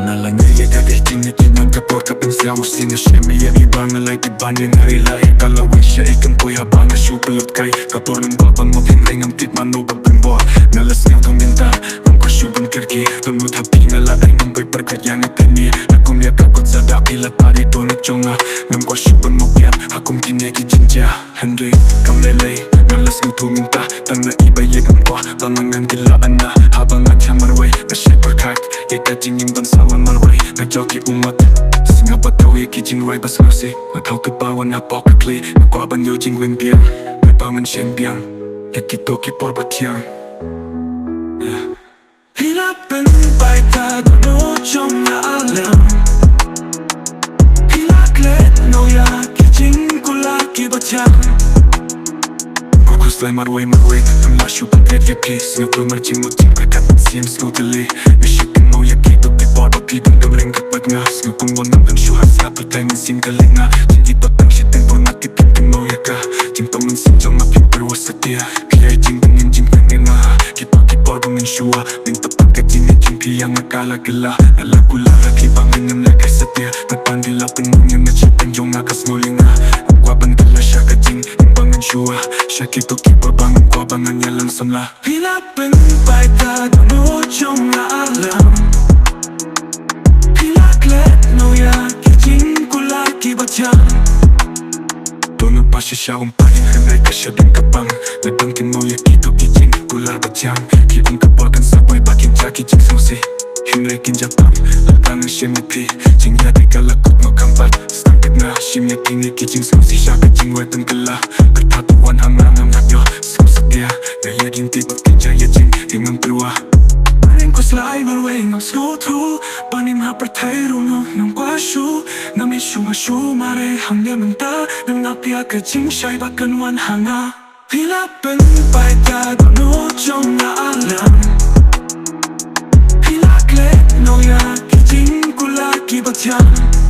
Nala ngayon dati tinitin ang kapot kapag siya mo sinasya May ibang nalay tibanin na ilay Kalawin siya ikampoy habang nasyupalot kay Kapor ng babang mo pinay ng titman o babimbo Nalas nga itong minta Ang kasyubang kirki Tunod hapi nala ay ng bay perkayang itani Nakumyak akot sa dakilat pari tunod chonga Ngam kasyubang mo kaya Akong kinegi jinja Henry kamlelay Nalas nga tuminta Tang na ibay yagam ko Tamangan kilaan na Habang at hamarway Na siya perkak Ikajingin bansawan marway Nagjoki umat Singa bataw ikijing ray basmasi Naghaw kabawan na pokakli Nagwaban yo jing wimbiang Nagpaman siyang biyang Yakito ki porbatyang Hilapin baita dono chong na alam Hilaklet no ya kijing kula kibatyang Kuslay marway Ang lasyo pagkat yaki Singato marjing mo ting Kakapat siyang skutali Nashikin mo yaki Tupi barba pibang damling kapag nga Singatong wanang ang syuhas Lapit ay minsin galing nga Hindi patang shiteng po nakipipin mo yaka Jing pamansin jong mapipirwas sa tiya Kaya jing bangin jing bangin nga Kipa-kipa bangin syuha Minta pagkat jing piyang akala gala Nalagula kibangin ng lagay sa tiya Nagpandilapin mo niyang nachipan jong nakas nguling nga Nagwaban gala siya kajing Shua, siya kito kipabangan ko abangan niya lang samla Hilapin baita dono chong na alam Hilaklet no ya kijing kula kibatyang Dono pa siya umpahin Henry ka siya din kapang Nagdangkin mo ya kito kijing kula batyang Kibang kapagan sabay bakin siya kijing susi Henry kinjapang Latangan siya mipi Jing yadi kalakot no kampat Stangkit na Shimya kini kijing susi siya kajing wetan kala Tatuan hangang ang nagyo Susadia Daya ginti pagkijaya jing Hingang perwa Maring ko slay marway ng skutu Panim hapratay runo ng kwasyu Namisyu masyu mare hangya menta Nang napia ka jing siya'y bakanwan hanga Hilapin baita dono chong na alam Hilaklet no ya kijing kula kibatyang